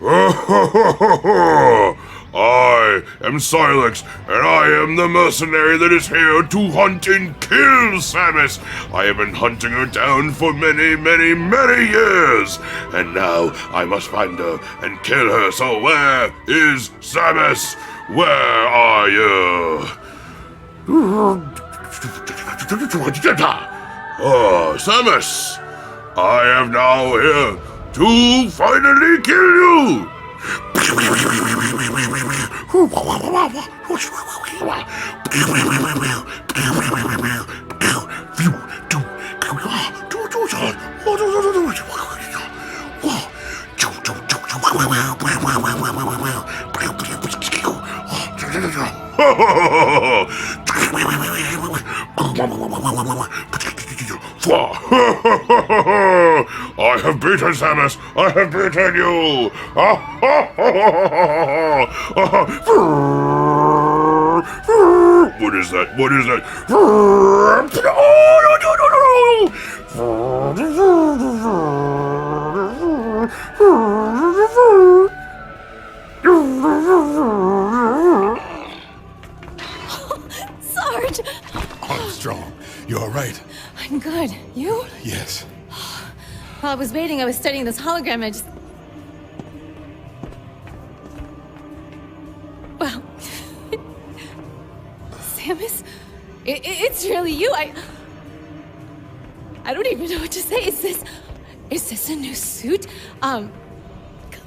I am Silex, and I am the mercenary that is here to hunt and kill Samus. I have been hunting her down for many, many, many years, and now I must find her and kill her. So where is Samus? Where are you? Oh, Samus! I am now here to finally kill you! I have beaten Samus! I have beaten you! What is that? What is that? Sarge! Armstrong, you all right? I'm good. You? Yes. While I was waiting, I was studying this hologram and I just... Well... Samus? It's really you. I don't even know what to say. Is this a new suit?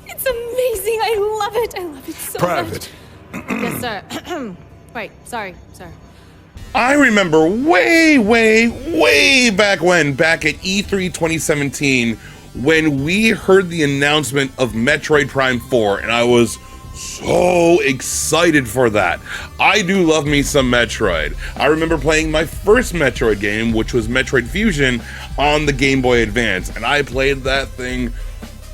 It's amazing. I love it. I love it so Private. much. Yes, sir. Right. Sorry. I remember way back when, back at E3 2017, when we heard the announcement of Metroid Prime 4, and I was so excited for that. I do love me some Metroid. I remember playing my first Metroid game, which was Metroid Fusion, on the Game Boy Advance, and I played that thing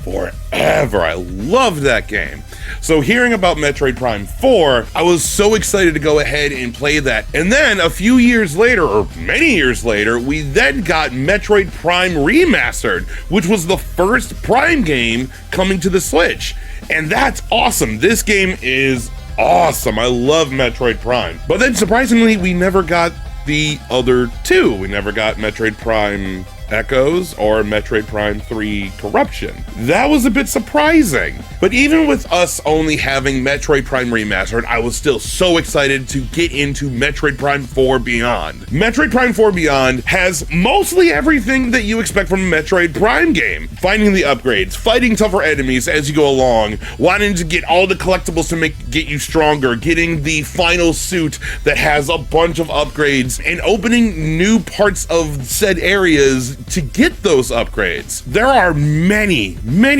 forever. I loved that game. So hearing about Metroid Prime 4, I was so excited to go ahead and play that. And then a few years later, or many years later, we then got Metroid Prime Remastered, which was the first Prime game coming to the Switch. And that's awesome. This game is awesome. I love Metroid Prime. But then surprisingly, we never got the other two. We never got Metroid Prime Echoes or Metroid Prime 3 Corruption. That was a bit surprising. But even with us only having Metroid Prime Remastered, I was still so excited to get into Metroid Prime 4 Beyond. Metroid Prime 4 Beyond has mostly everything that you expect from a Metroid Prime game. Finding the upgrades, fighting tougher enemies as you go along, wanting to get all the collectibles to get you stronger, getting the final suit that has a bunch of upgrades, and opening new parts of said areas to get those upgrades. There are many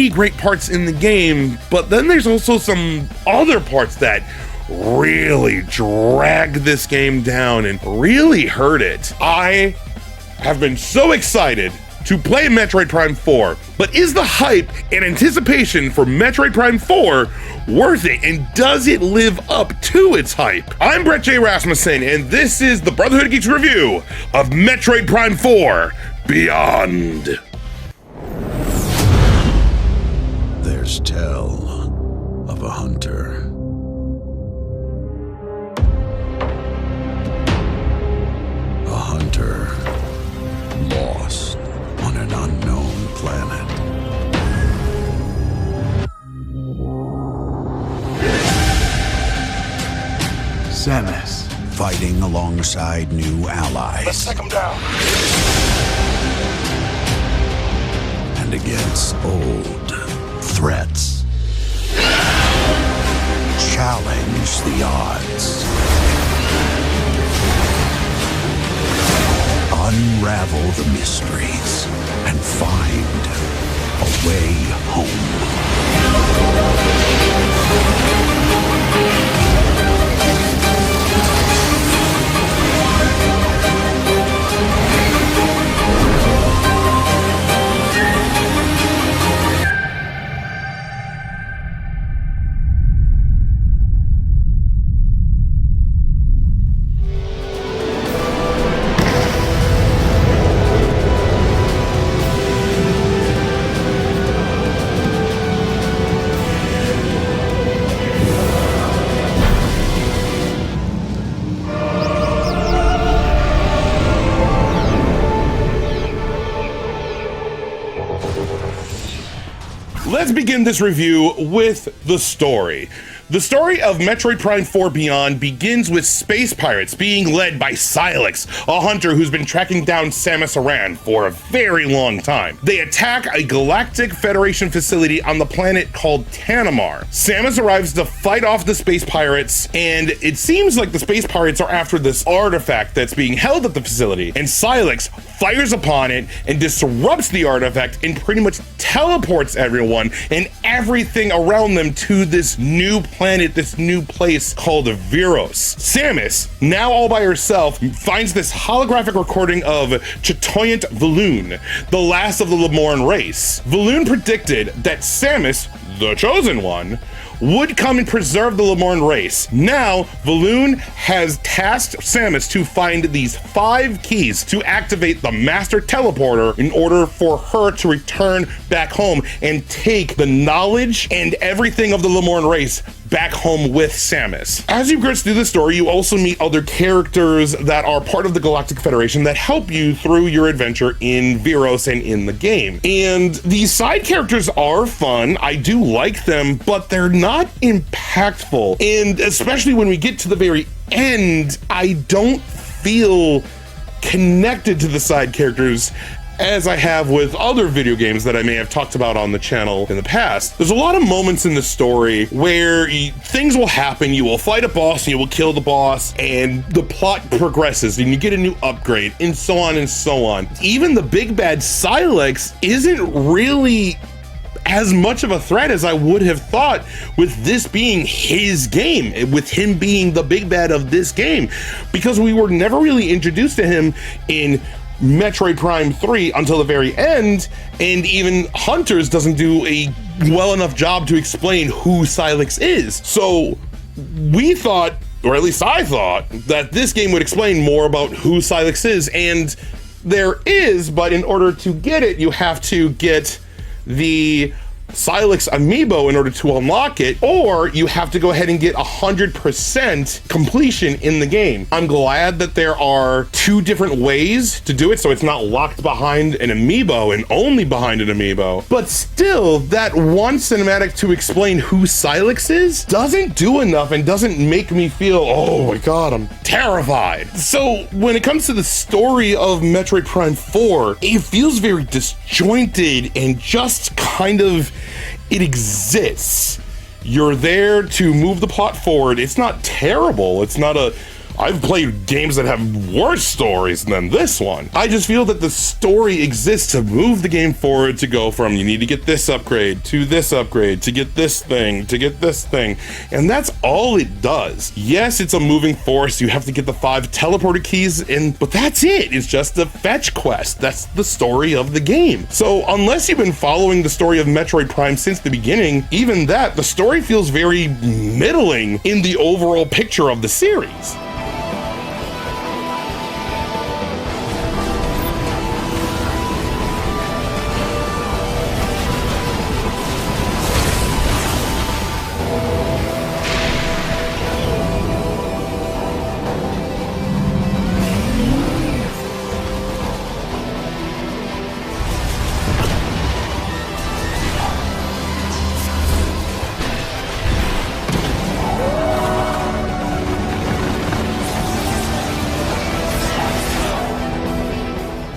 great parts in the game, but then there's also some other parts that really drag this game down and really hurt it. I have been so excited to play Metroid Prime 4, but is the hype and anticipation for Metroid Prime 4 worth it, and does it live up to its hype? I'm Brett J. Rasmussen, and this is the Brotherhood of Geeks review of Metroid Prime 4 Beyond. There's tale of a hunter. A hunter lost on an unknown planet. Samus fighting alongside new allies. Let's take him down. And against old threats. Challenge the odds. Unravel the mysteries and find a way home. Let's begin this review with the story. The story of Metroid Prime 4 Beyond begins with space pirates being led by Sylix, a hunter who's been tracking down Samus Returns for a very long time. They attack a Galactic Federation facility on the planet called Tanimar. Samus arrives to fight off the space pirates, and it seems like the space pirates are after this artifact that's being held at the facility, and Sylix fires upon it and disrupts the artifact and pretty much teleports everyone and everything around them to this new planet, this new place called Viros. Samus, now all by herself, finds this holographic recording of Chatoyant Valoon, the last of the Lemorn race. Valoon predicted that Samus, the chosen one, would come and preserve the Lemorn race. Now, Valoon has tasked Samus to find these 5 keys to activate the Master Teleporter in order for her to return back home and take the knowledge and everything of the Lemorn race back home with Samus. As you progress through the story, you also meet other characters that are part of the Galactic Federation that help you through your adventure in Viros and in the game. And these side characters are fun. I do like them, but they're not impactful. And especially when we get to the very end, I don't feel connected to the side characters as I have with other video games that I may have talked about on the channel in the past. There's a lot of moments in the story where things will happen, you will fight a boss and you will kill the boss, and the plot progresses and you get a new upgrade, and so on and so on. Even the big bad Sylix isn't really as much of a threat as I would have thought with this being his game, with him being the big bad of this game, because we were never really introduced to him in Metroid Prime 3 until the very end, and even Hunters doesn't do a well enough job to explain who Sylix is. So we thought, or at least I thought, that this game would explain more about who Sylix is, and there is, but in order to get it, you have to get the Sylix amiibo in order to unlock it, or you have to go ahead and get 100% completion in the game. I'm glad that there are 2 different ways to do it, so it's not locked behind an amiibo and only behind an amiibo. But still, that one cinematic to explain who Sylix is doesn't do enough and doesn't make me feel, oh my god, I'm terrified. So when it comes to the story of Metroid Prime 4, it feels very disjointed and just kind of, it exists. You're there to move the plot forward. It's not terrible. It's not a, I've played games that have worse stories than this one. I just feel that the story exists to move the game forward, to go from you need to get this upgrade to this upgrade, to get this thing, to get this thing. And that's all it does. Yes, it's a moving force. You have to get the 5 teleporter keys in, but that's it. It's just a fetch quest. That's the story of the game. So unless you've been following the story of Metroid Prime since the beginning, even that, the story feels very middling in the overall picture of the series.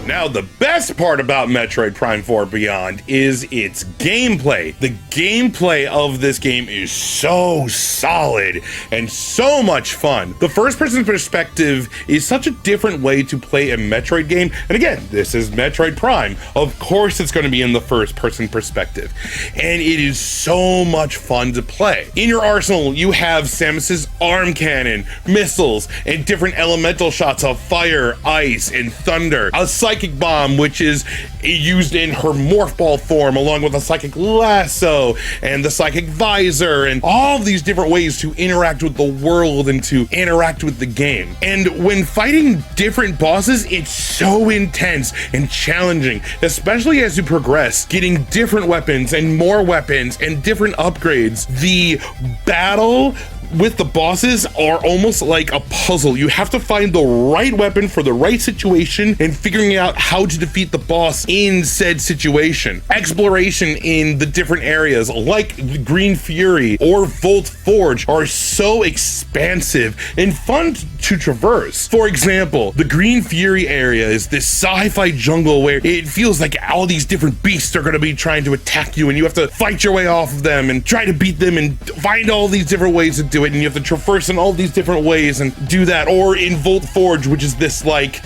Now, the best part about Metroid Prime 4 Beyond is its gameplay. The gameplay of this game is so solid and so much fun. The first-person perspective is such a different way to play a Metroid game. And again, this is Metroid Prime. Of course it's going to be in the first-person perspective. And it is so much fun to play. In your arsenal, you have Samus's arm cannon, missiles, and different elemental shots of fire, ice, and thunder. A psychic bomb, which is used in her morph ball form, along with a psychic lasso and the psychic visor, and all of these different ways to interact with the world and to interact with the game. And when fighting different bosses, it's so intense and challenging, especially as you progress, getting different weapons and more weapons and different upgrades. The battle with the bosses are almost like a puzzle. You have to find the right weapon for the right situation and figuring out how to defeat the boss in said situation. Exploration in the different areas like the Green Fury or Volt Forge are so expansive and fun to traverse. For example, the Green Fury area is this sci-fi jungle where it feels like all these different beasts are going to be trying to attack you, and you have to fight your way off of them and try to beat them and find all these different ways to do it, and you have to traverse in all these different ways and do that. Or in Volt Forge, which is this like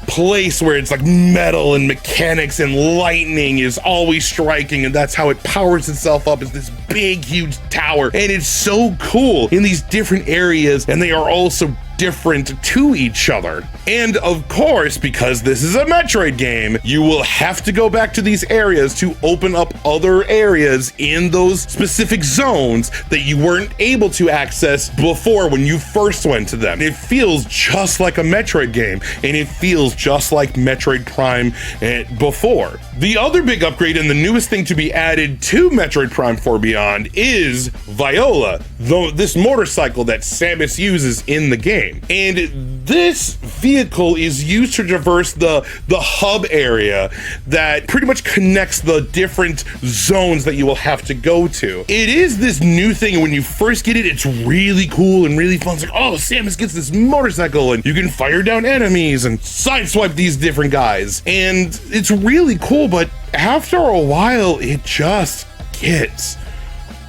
place where it's like metal and mechanics and lightning is always striking, and that's how it powers itself up, as this big huge tower. And it's so cool in these different areas, and they are also different to each other. And of course, because this is a Metroid game, you will have to go back to these areas to open up other areas in those specific zones that you weren't able to access before when you first went to them. It feels just like a Metroid game, and it feels just like Metroid Prime before. The other big upgrade and the newest thing to be added to Metroid Prime 4 Beyond is Viola, this motorcycle that Samus uses in the game. And this vehicle is used to traverse the hub area that pretty much connects the different zones that you will have to go to. It is this new thing, and when you first get it, it's really cool and really fun. It's like, oh, Samus gets this motorcycle and you can fire down enemies and sideswipe these different guys. And it's really cool, but after a while, it just gets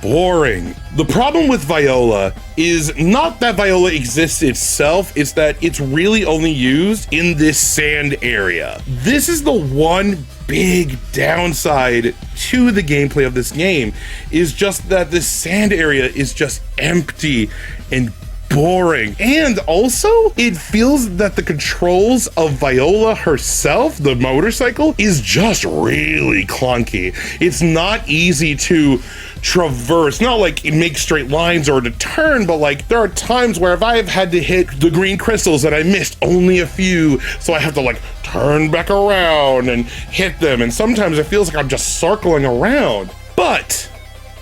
boring. The problem with Viola is not that Viola exists itself, it's that it's really only used in this sand area. This is the one big downside to the gameplay of this game, is just that this sand area is just empty and boring. And also, it feels that the controls of Viola herself, the motorcycle, is just really clunky. It's not easy to traverse, not like it makes straight lines or to turn, but like there are times where if I've had to hit the green crystals and I missed only a few, so I have to like turn back around and hit them, and sometimes it feels like I'm just circling around. But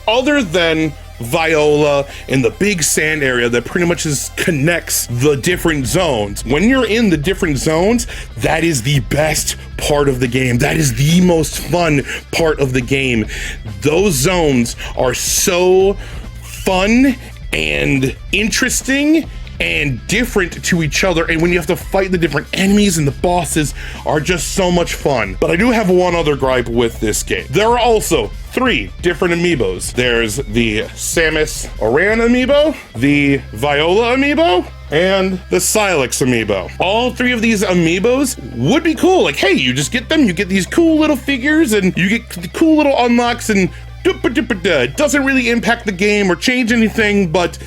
other than Viola and the big sand area that pretty much connects the different zones, when you're in the different zones, that is the best part of the game. That is the most fun part of the game. Those zones are so fun and interesting and different to each other, and when you have to fight the different enemies and the bosses are just so much fun. But I do have one other gripe with this game. There are also 3 different amiibos. There's the Samus Aran amiibo, the Viola amiibo, and the Silex amiibo. All 3 of these amiibos would be cool. Like, hey, you just get them, you get these cool little figures, and you get the cool little unlocks, and it doesn't really impact the game or change anything, but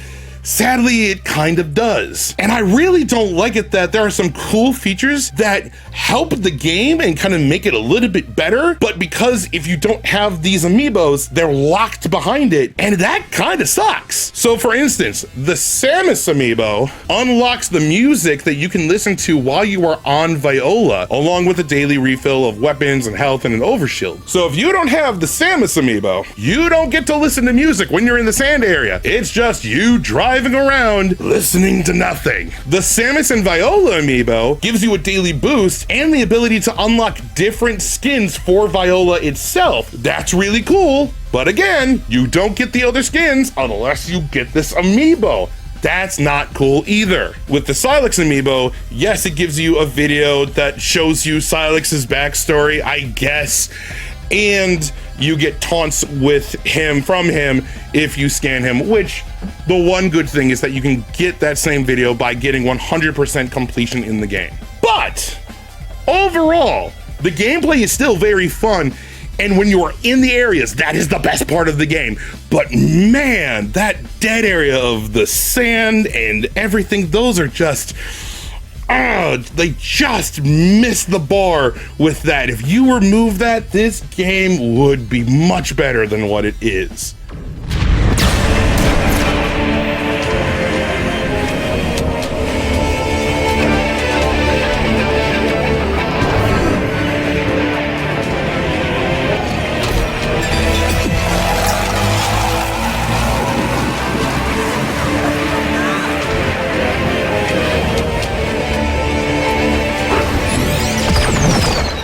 sadly, it kind of does. And I really don't like it that there are some cool features that help the game and kind of make it a little bit better, but because if you don't have these amiibos, they're locked behind it, and that kind of sucks. So for instance, the Samus amiibo unlocks the music that you can listen to while you are on Viola, along with a daily refill of weapons and health and an overshield. So if you don't have the Samus amiibo, you don't get to listen to music when you're in the sand area. It's just you driving around listening to nothing. The Samus and Viola amiibo gives you a daily boost and the ability to unlock different skins for Viola itself. That's really cool, but again, you don't get the other skins unless you get this amiibo. That's not cool either. With the Silex amiibo, yes, it gives you a video that shows you Silex's backstory, I guess, and you get taunts with him from him if you scan him, which the one good thing is that you can get that same video by getting 100% completion in the game. But overall, the gameplay is still very fun, and when you are in the areas, that is the best part of the game. But man, that dead area of the sand and everything, those are just, they just missed the bar with that. If you remove that, this game would be much better than what it is.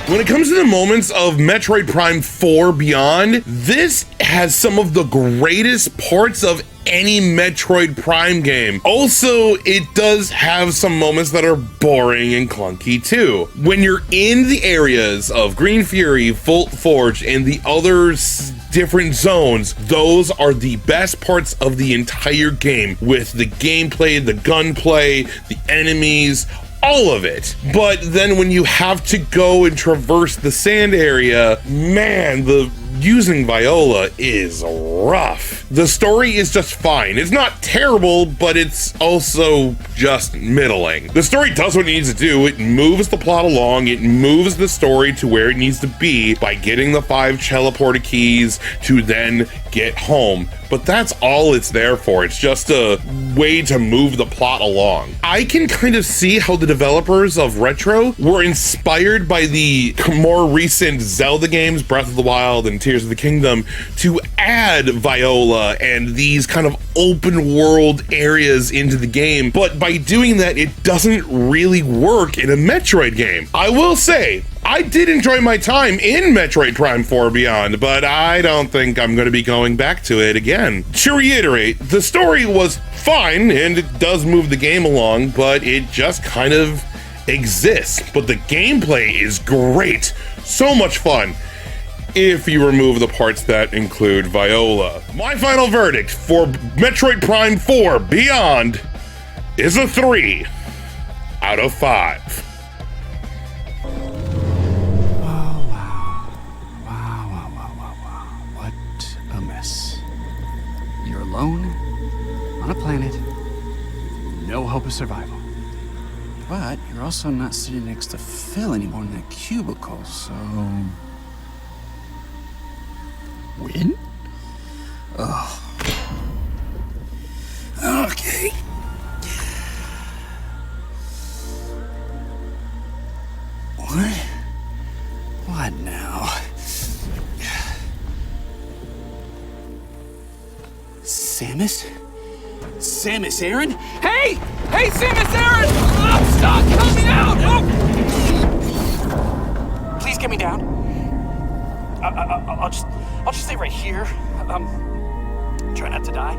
When it comes to the moments of Metroid Prime 4 Beyond, this has some of the greatest parts of any Metroid Prime game. Also, it does have some moments that are boring and clunky too. When you're in the areas of Green Fury, Volt Forge, and the other different zones, those are the best parts of the entire game, with the gameplay, the gunplay, the enemies, all of it. But then when you have to go and traverse the sand area, man, using Viola is rough. The story is just fine. It's not terrible, but it's also just middling. The story does what it needs to do. It moves the plot along. It moves the story to where it needs to be by getting the 5 teleporter keys to then get home. But that's all it's there for. It's just a way to move the plot along. I can kind of see how the developers of Retro were inspired by the more recent Zelda games, Breath of the Wild and Tears of the Kingdom, to add Viola and these kind of open world areas into the game. But by doing that, it doesn't really work in a Metroid game. I will say, I did enjoy my time in Metroid Prime 4 Beyond, but I don't think I'm going to be going back to it again. To reiterate, the story was fine, and it does move the game along, but it just kind of exists. But the gameplay is great. So much fun, if you remove the parts that include Viola. My final verdict for Metroid Prime 4 Beyond is a 3 out of 5. Alone, on a planet, no hope of survival. But you're also not sitting next to Phil anymore in that cubicle, so... Win? Oh. Okay. What now? Samus? Samus Aran? Hey! Hey, Samus Aran! I'm stuck! Help me out! Oh! Please get me down. I'll just stay right here. Try not to die.